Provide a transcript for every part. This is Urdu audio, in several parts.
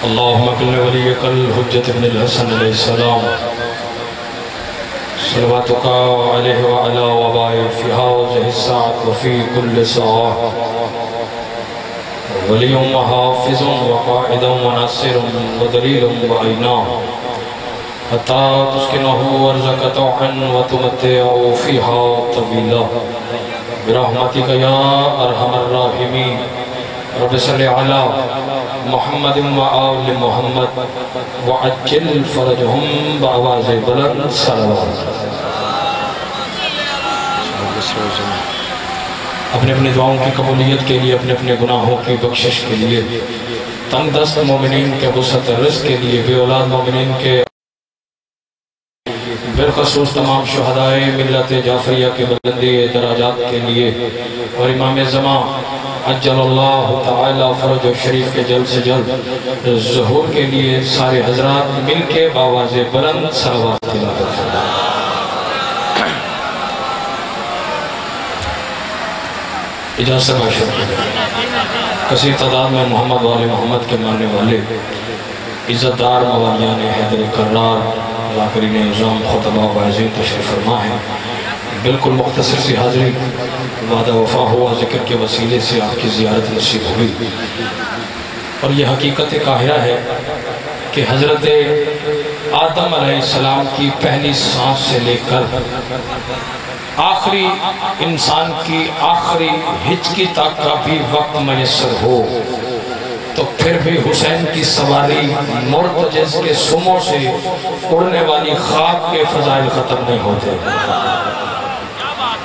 اللهم كن وليك الحجة ابن الحسن علیہ السلام صلواتك عليه وعلى وبائه في هذه الساعة وفي كل ساعة ولي وحافظ وقائد وناصر ودليل وعينا حتى تسكنه أرضك طوعا وتمتعه فيها طويلا برحمتك يا أرحم الراحمين رب صل على محمد وآل محمد وعجل فرجهم بآواز بلند صلوات۔ اپنے اپنے دعاؤں کی قبولیت کے لیے، اپنے اپنے گناہوں کی بخشش کے لیے، تنگ دست مومنین کے وسعت رزق کے لیے، بے اولاد مومنین کے بالخصوص تمام شہدائے ملت جعفریہ کے بلندی درجات کے لیے، اور امام زمان عجل اللہ تعالی فرج شریف کے جلد سے جلد ظہور کے لیے سارے حضرات مل کے بآواز بلند صلوات تلاوت فرمائیں۔ اجازت باشد کثیر تعداد میں محمد والے محمد کے ماننے والے عزت دار موالیان حیدر کرار لاکرین نظام خطبہ وعزین تشریف فرما ہے۔ بالکل مختصر سی حاضری وعدہ وفا ہوا، ذکر کے وسیلے سے آپ کی زیارت نصیب ہوئی، اور یہ حقیقت قاہرہ ہے کہ حضرت آدم علیہ السلام کی پہلی سانس سے لے کر آخری انسان کی آخری ہچکی تک کا بھی وقت میسر ہو تو پھر بھی حسین کی سواری مرد جس کے سموں سے اڑنے والی خاک کے فضائل ختم نہیں ہوتے۔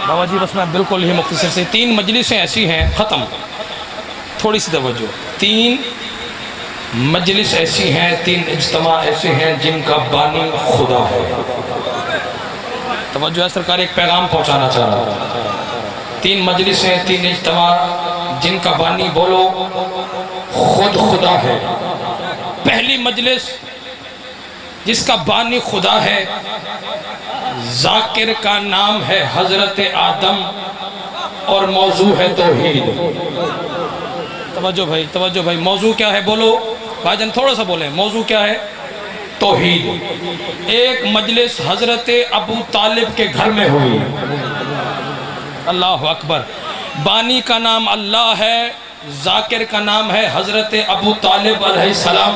بابا جی بس میں بالکل ہی مختصر سے 3 مجلسیں ایسی ہیں، ختم، تھوڑی سی توجہ، 3 مجلس ایسی ہیں، 3 اجتماع ایسے ہیں جن کا بانی خدا ہے۔ توجہ ہے سرکار، ایک پیغام پہنچانا چاہ رہا ہے۔ 3 مجلسیں، 3 اجتماع جن کا بانی بولو خود خدا ہے۔ پہلی مجلس جس کا بانی خدا ہے، ذاکر کا نام ہے حضرت آدم اور موضوع ہے توحید۔ توجہ بھائی، موضوع کیا ہے بولو بھائی جان، تھوڑا سا بولیں، موضوع کیا ہے؟ توحید۔ ایک مجلس حضرت ابو طالب کے گھر میں ہوئی، اللہ اکبر، بانی کا نام اللہ ہے، ذاکر کا نام ہے حضرت ابو طالب علیہ السلام،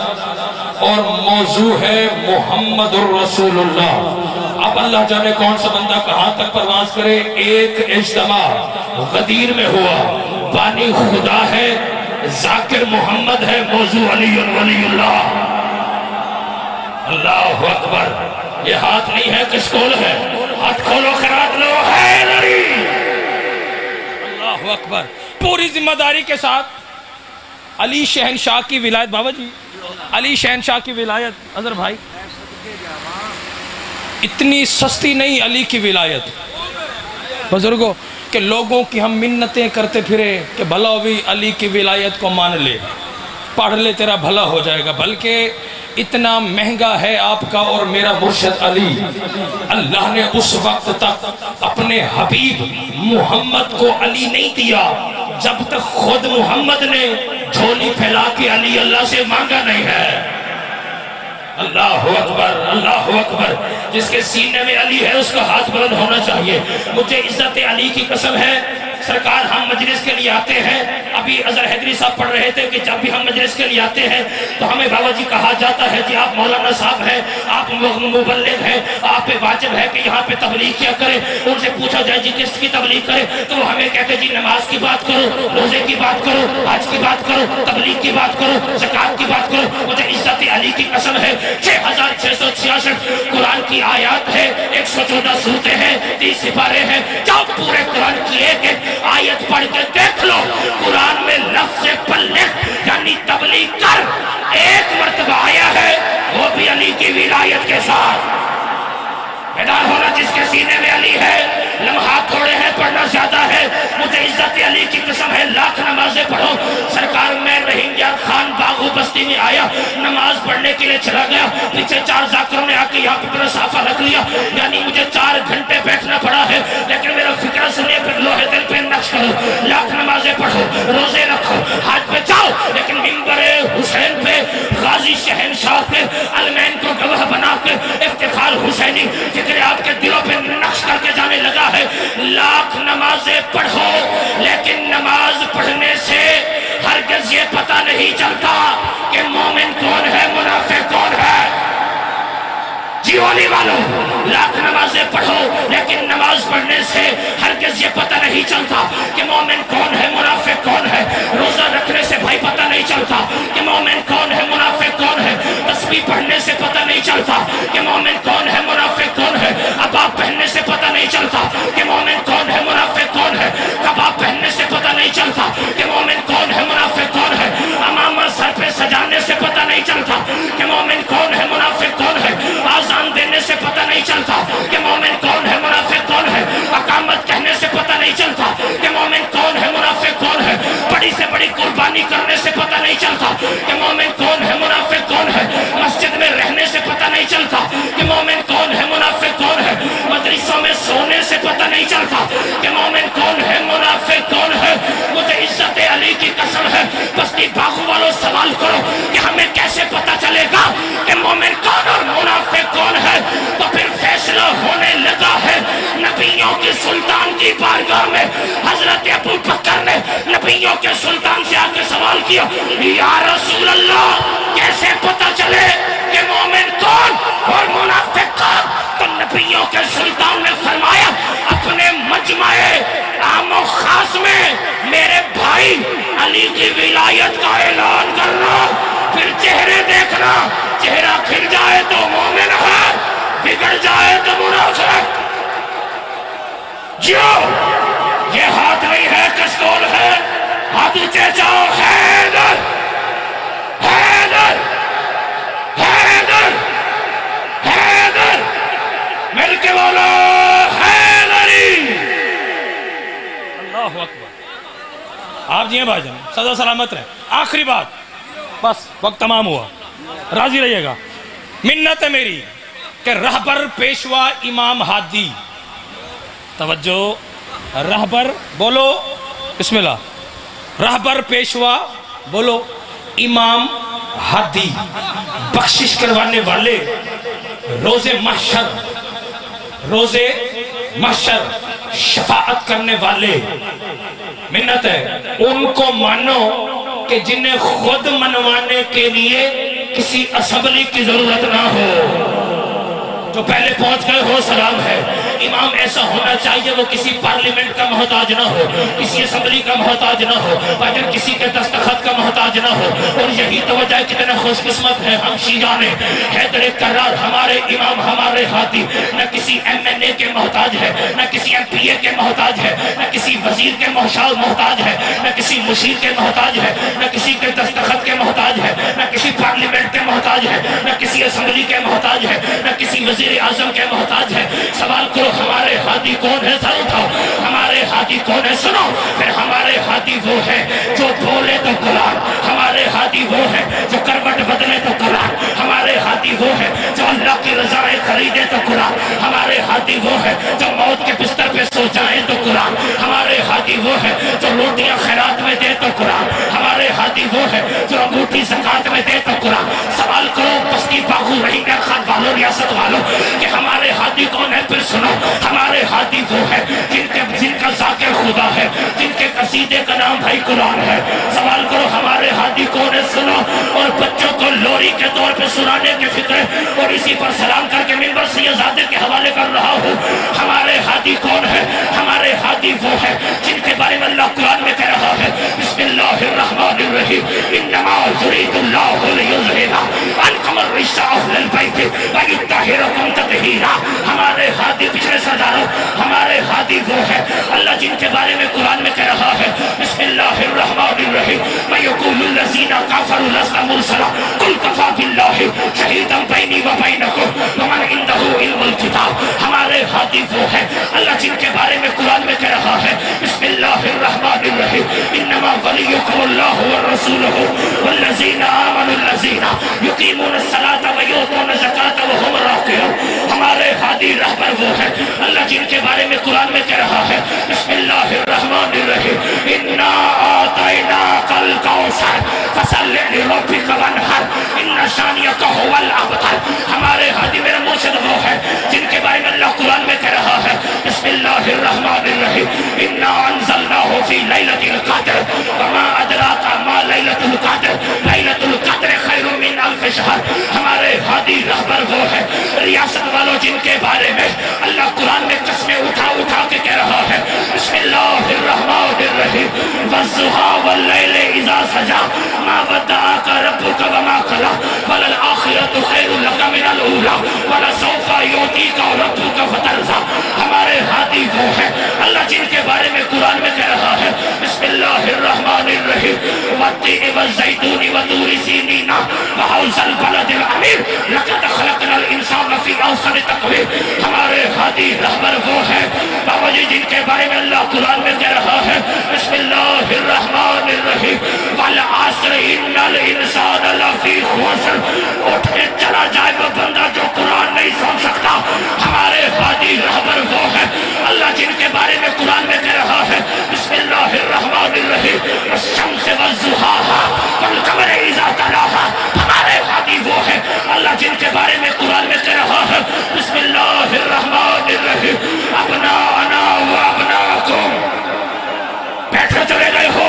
اور موضوع ہے محمد الرسول اللہ۔ اب اللہ جانے کون سا بندہ کہاں تک پرواز کرے۔ ایک اجتماع غدیر میں ہوا، بانی خدا ہے، ذاکر محمد ہے، موضوع علی ولی اللہ۔ اللہ اکبر، یہ ہاتھ نہیں ہے، کس کول ہے؟ ہاتھ کھولو خیرات لو، ہے لڑی۔ اللہ اکبر، پوری ذمہ داری کے ساتھ علی شہنشاہ کی ولایت، بابا جی علی شہنشاہ کی ولایت، عذر بھائی اتنی سستی نہیں علی کی ولایت بزرگوں، کہ لوگوں کی ہم منتیں کرتے پھرے کہ بھلا بھی علی کی ولایت کو مان لے، پڑھ لے تیرا بھلا ہو جائے گا، بلکہ اتنا مہنگا ہے آپ کا اور میرا مرشد علی۔ اللہ نے اس وقت تک اپنے حبیب محمد کو علی نہیں دیا جب تک خود محمد نے جھولی پھیلا کے علی اللہ سے مانگا نہیں ہے۔ اللہ اکبر، اللہ اکبر، جس کے سینے میں علی ہے اس کا ہاتھ بلند ہونا چاہیے۔ مجھے عزت علی کی قسم ہے، سرکار ہم مجلس کے لیے آتے ہیں، ابھی اظہر حیدری صاحب پڑھ رہے تھے کہ جب بھی ہم مجلس کے لیے آتے ہیں تو ہمیں بابا جی کہا جاتا ہے جی آپ مولانا صاحب ہیں، آپ مبلغ ہیں، آپ پہ واجب ہے کہ یہاں پہ تبلیغ کیا کریں۔ ان سے پوچھا جائے جی کس کی تبلیغ کریں تو وہ ہمیں کہتے جی نماز کی بات کرو، روزے کی بات کرو، حج کی بات کرو، تبلیغ کی بات کرو، زکوٰۃ کی بات کرو۔ مجھے عزت علی کی قسم ہے، 6666 قرآن کی آیات ہے، 114 سورتیں ہیں، 30 سپارے ہیں، جاؤ پورے قرآن کی ایک ایک آیت پڑھ کے دیکھ لو، قرآن میں لفظ بلغ یعنی تبلیغ کر ایک مرتبہ آیا ہے، وہ بھی علی کی ولایت کے ساتھ۔ بیدار ہونا جس کے سینے میں علی ہے، لمحات تھوڑے ہیں پڑھنا زیادہ ہے، مجھے عزت علی کی قسم ہے لاکھ نمازیں پڑھو۔ سرکار میں رحیم یار خان باغو بستی میں آیا، نماز پڑھنے کے لیے چلا گیا، پیچھے 4 ذاکروں نے آ کے یہاں پہ صافہ رکھ لیا، یعنی مجھے 4 گھنٹے بیٹھنا پڑا ہے، لیکن میرا فکر سنیے پھر لوہے دل پہ نقش کرو، لاکھ نمازیں پڑھو، روزے رکھو، حج پہ جاؤ، لیکن منبر حسین پہ غازی شہنشاہ کے علمین کو گواہ بنا کے افتخار حسینی فکر آپ کے دلوں پہ نقش کر کے جانے لگا ہے۔ لاکھ نمازیں پڑھو لیکن نماز پڑھنے سے ہرگز یہ پتہ نہیں چلتا کہ مومن کون ہے منافق کون ہے۔ جیوانی والوں، لاکھ نمازیں پڑھو لیکن نماز پڑھنے سے ہرگز یہ پتہ نہیں چلتا کہ مومن کون ہے منافق کون ہے۔ روزہ رکھنے سے بھائی پتہ نہیں چلتا کہ مومن کون ہے منافق کون ہے۔ تسبیح پڑھنے سے پتہ نہیں چلتا کہ مومن کون ہے منافق کون ہے۔ عباب پہننے سے پتہ نہیں چلتا کہ مومن کون ہے منافق کون ہے۔ کباب پہننے سے پتہ نہیں چلتا کہ مومن کون ہے منافق کون ہے۔ امامہ سر پہ سجانے سے پتہ نہیں چلتا کہ مومن کون ہے منافق کون ہے۔ آذان دینے سے پتہ نہیں چلتا کہ مومن کون ہے منافق کون ہے۔ اقامت کہنے سے پتہ نہیں چلتا کہ مومن کون ہے منافق کون ہے۔ بڑی سے بڑی قربانی کرنے سے پتہ نہیں چلتا کہ مومن کون ہے منافق کون ہے۔ مسجد میں رہنے سے پتہ نہیں چلتا کہ مومن کون ہے منافق کون ہے۔ مدرسوں میں سونے سے پتہ نہیں چلتا کہ مومن کون ہے منافق کون ہے۔ مجھے عزت علی کی قسم ہے، بستی باغوں والوں سوال کرو کہ ہمیں کیسے پتہ چلے گا کہ مومن کون اور منافق کون ہے۔ تو پھر فیصلہ ہونے لگا ہے۔ نبیوں کے سلطان کی بارگاہ میں حضرت ابو بکر نے نبیوں کے سلطان سے آ کے سوال کیا، یا رسول اللہ کیسے پتہ چلے کہ مومن کون اور منافق کون؟ تو نبیوں کے سلطان نے فرمایا، اپنے مجمع عام و خاص میں میرے بھائی علی کی ولایت کا اعلان کرنا، پھر چہرے دیکھنا، چہرہ کھل جائے تو مومن ہے، بگڑ جائے تو منافق۔ جو یہ ہاتھ نہیں ہے کشکول ہے، ہاتھ اونچے جاؤ، حیدر حیدر حیدر حیدر، مل کے بولو حیدری۔ اللہ اکبر۔ آپ جی ہیں بھائی جان، سدا سلامت رہے۔ آخری بات، بس وقت تمام ہوا، راضی رہیے گا۔ منت ہے میری کہ رہبر پیشوا امام ہادی، توجہ، رہبر بولو بسم اللہ، رہبر پیشوا بولو امام ہادی، بخشش کروانے والے، روز محشر شفاعت کرنے والے۔ منت ہے ان کو مانو کہ جنہیں خود منوانے کے لیے کسی اسمبلی کی ضرورت نہ ہو، جو پہلے پہنچ گئے ہو سلام ہے۔ امام ایسا ہونا چاہیے وہ کسی پارلیمنٹ کا محتاج نہ ہو، کسی اسمبلی کا محتاج نہ ہو، بجر کسی کے دستخط کا محتاج نہ ہو۔ اور یہی توجہ ہے کتنے خوش قسمت ہیں ہم شیعہ، حیدر کرار ہمارے امام ہمارے ہادی نہ کسی ایم این اے کے محتاج ہے، نہ کسی ایم پی اے کے محتاج ہے، نہ کسی وزیر کے محتاج ہے، نہ کسی مشیر کے محتاج ہے، نہ کسی کے دستخط کے محتاج ہے، نہ کسی پارلیمنٹ کے محتاج ہے، نہ کسی اسمبلی کے محتاج ہے، نہ کسی وزیر اعظم کے محتاج ہے۔ سوال کرو ہمارے ہادی کون ہے؟ سر اٹھاؤ، ہمارے ہادی کون ہے؟ سنو، پھر ہمارے ہادی وہ ہے جو بولے تو قرآن، ہمارے ہادی وہ ہے جو کروٹ بدلے تو قرآن، ہمارے ہادی وہ ہے جو اللہ کی رضائیں خریدے تو قرآن، ہمارے ہادی وہ ہے جو موت کے بستر پہ سو جائے تو قرآن، ہمارے ہادی وہ ہے جو روٹیاں خیرات میں دے تو قرآن، ہمارے ہادی وہ ہے جو انگوٹھی زکات میں دے تو قرآن۔ سوال کرو بستی باغو رہی گئے خان والوں ریاست والوں کہ ہمارے ہادی کون ہے؟ پھر سنو، ہمارے ہادی وہ ہے جن کا ذاکر خدا ہے، جن کے قصیدے کا نام بھائی قرآن ہے۔ سوال کرو ہمارے ہادی کون ہے؟ سنو، اور بچوں کو لوری کے طور پہ سنانے کی فکر ہے اور اسی پر سلام کر کے منبر سیدزادے کے حوالے کر رہا ہوں۔ ہمارے ہادی کون ہے؟ ہمارے ہادی وہ ہے جن کے بارے میں اللہ قرآن میں کہہ رہا ہے، بسم اللہ الرحمن الرحیم، انما یرید اللہ لیظہر عنکم الرجس اہل البیت ویطہرکم تطہیرا۔ ہمارے ہادی، پچھلے سرداروں، ہمارے ہادی وہ ہے اللہ جن کے بارے میں قرآن میں کہہ رہا ہے، بسم اللہ الرحمن الرحیم، وَيَقُولُ الَّذِينَ كَفَرُوا لَسْتَ مُرْسَلًا قُلْ كَفَىٰ بِاللَّهِ شَهِيدًا بَيْنِي وَبَيْنَكُمْ وَمَنْ عِندَهُ عِلْمُ الْكِتَابِ۔ ہمارے ہادی وہ ہے اللہ جن کے بارے میں قرآن میں کہہ رہا ہے، بسم اللہ الرحمن الرحیم، انما ولیکم اللہ ورسولہ والذین آمنوا الذین یقیمون الصلاۃ ویؤتون الزکاۃ وہم راکعون۔ ہمارے ہادی رہبر وہ ہے اللہ جن کے بارے میں قرآن میں کہہ رہا ہے، بسم اللہ الرحمن الرحیم، انا اعطیناک الکوثر فصل لربک وانحر ان واللیل اذا سجا ما ودعک ربک وما قلی وللآخرۃ خیر لک من الاولی ولسوف یعطیک ربک فترضی. ہمارے ہادی وہ ہیں اللہ جن کے بارے میں قرآن میں کہہ رہا ہے بسم اللہ الرحمن الرحیم والتین والزیتون وطور سینین وہذا البلد الامین لقد خلقنا الانسان فی احسن تقویم. ہمارے ہادی رہبر وہ ہیں بابا جی جن کے بارے میں اللہ قرآن میں کہہ رہا ہے بسم اللہ الرحمن الرحیم والعصر ان الانسان لفی خسر. اٹھ کے چلا جائے وہ بندہ جو قرآن نہیں سن سکتا. ہمارے ہادی رہبر وہ ہیں اللہ جن کے بارے میں قرآن میں کہہ رہا ہے بسم اللہ الرحمن الرحیم والشمس والضحاہا والقمر اذا تلاہا. ہمارے ہادی وہ ہیں اللہ جن کے بارے میں قرآن میں کہہ رہا ہے بسم اللہ الرحمن الرحیم ابناءنا و ابناءکم. بیٹھے چلے گئے ہو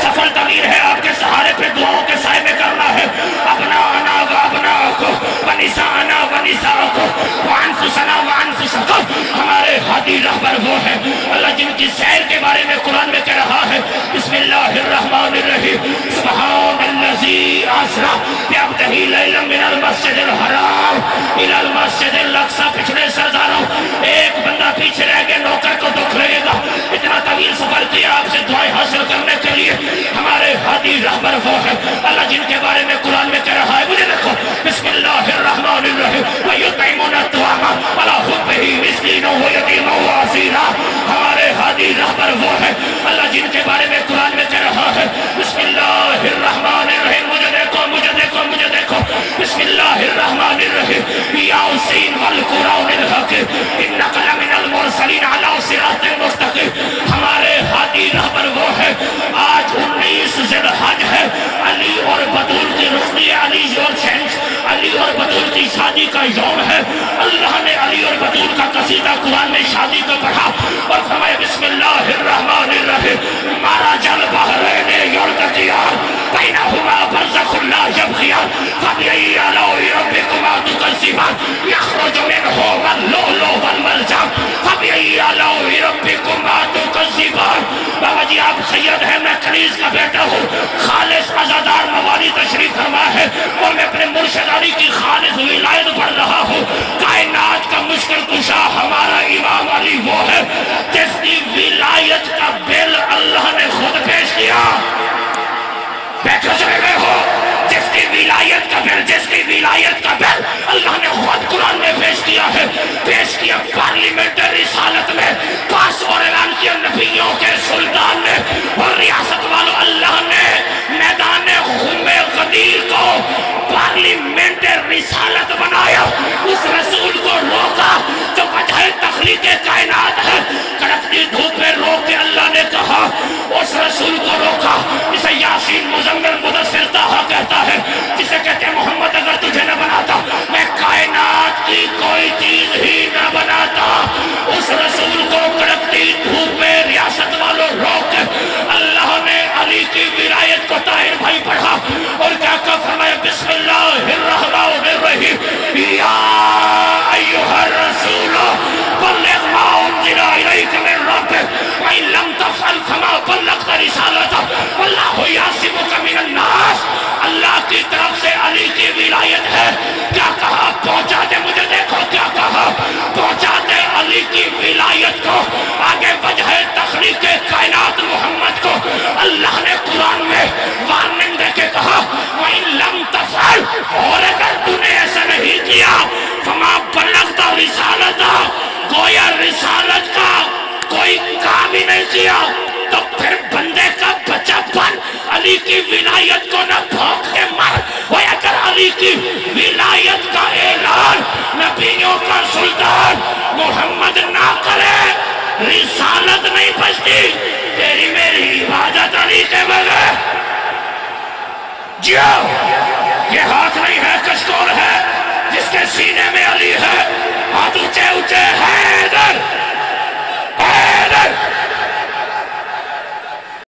سفر طویل ہے آپ کے سہارے پہ دعاؤں کے سائے میں کرنا ہے. ابناءنا و ابناءکم ونساءنا ونساءکم وانفسنا وانفسکم. ہمارے ہادی رہبر وہ ہیں اللہ جن کی سیر کے بارے میں قرآن میں کہہ رہا ہے بسم اللہ الرحمن الرحیم سبحان الذی اسری بعبدہ لیلا من المسجد الحرام الی المسجد الاقصی. پچھلے سرداروں ایک بندہ پیچھے رہ گیا نوکر کو دکھ لگے گا. اتنا طویل سفر کیا آپ سے دعائیں حاصل کرنے کے لیے. ہمارے ہادی رہبر وہ ہیں اللہ جن کے بارے میں قرآن میں کہہ رہا ہے مجھے دیکھو بسم اللہ الرحمن الرحیم وَيُطْعِمُونَ الطَّعَامَ عَلَىٰ حُبِّهِ مِسْكِينًا وَيَتِيمًا وَأَسِيرًا. ہمارے ہادی رہبر وہ ہیں اللہ جن کے بارے میں قرآن میں کہہ رہا ہے بسم اللہ الرحمن الرحیم. مجھے دیکھو مجھے دیکھو مجھے دیکھو بسم اللہ الرحمن الرحیم یاسین والقرآن الحکیم انک لمن المرسلین علی صراط مستقیم. ہمارے ہادی رہبر وہ ہے آج 19 ذی الحج ہے علی اور بطول کی رخصتی علی اور بطول کی شادی کا یوم ہے. اللہ نے علی اور بطول کا قصیدہ قرآن میں شادی کو پڑھا اور فرمایا بسم اللہ الرحمن الرحیم مارا جل بحرین یلتقیان بینہما برزخ لا یبغیان فبأی آلاء ربکما تکذبان یخرج منہما اللؤلؤ والمرجان فبأی آلاء ربکما تکذبان. بابا جی آپ سید ہیں میں کنیز کا بیٹا ہوں خالص عزادار موالی تشریف فرما ہے اور میں اپنے مرشد علی کی خالص ولایت پڑھ رہا ہوں. کائنات کا مشکل کشا ہمارا امام علی وہ ہے جس کی ولایت کا بل اللہ نے خود پیش کیا. بیٹھے چلے گئے ہو جس کی ولایت کا بل اللہ نے خود قرآن میں پیش کیا ہے. پیش کیا پارلیمنٹ رسالت میں پاس اور اعلان کیا نبیوں کے سلطان نے اور ریاست والوں اللہ نے میدان خم غدیر کو پارلیمنٹ رسالت بنایا. اس رسول کو روکا جو وجہ تخلیق کائنات ہے. کڑکتی دھوپ میں روک کے اللہ نے کہا اس رسول کو روکا. اسے یاسین مزمل مدثر طٰہٰ کہتا ہے جسے کہتے ہیں محمد اگر تجھے نہ بناتا میں کائنات کی کوئی چیز ہی نہ بناتا. اس رسول کو کڑکتی دھوپ میں ریاست والوں روک اللہ نے علی کی ولایت کو طاہر بھائی پڑھا اور کیا کہا فرمایا بسم اللہ الرحمن الرحیم یا ایھا الرسول بلغ ما انزل الیک من ربک وان لم تفعل فما بلغت رسالتہ واللہ یعصمک من الناس. اللہ کی طرف سے علی کی ولایت ہے. کیا کہا پہنچا دے مجھے دیکھو کیا کہا پہنچا دے علی کی ولایت کو آگے وجہ تخلیق کائنات محمد کو. اللہ نے قرآن میں وارننگ دے کے کہا وَإِن لَمْ تَفْعَلْ اور اگر تو نے ایسا نہیں کیا فَمَا بَلَّغْتَ رِسَالَتَهُ گویا رسالت کا کوئی کام ہی نہیں کیا. تو پھر بندے کا بچہ بن علی کی ولایت کو نہ بھونک کے مر. وہ اگر علی کی ولایت کا اعلان نبیوں کا سلطان محمد نہ کرے رسالت نہیں بچتی. تیری میری عبادت علی کے بغیر جیو. یہ ہاتھ نہیں ہے کشکول ہے جس کے سینے میں علی ہے. ہاتھ اونچے اونچے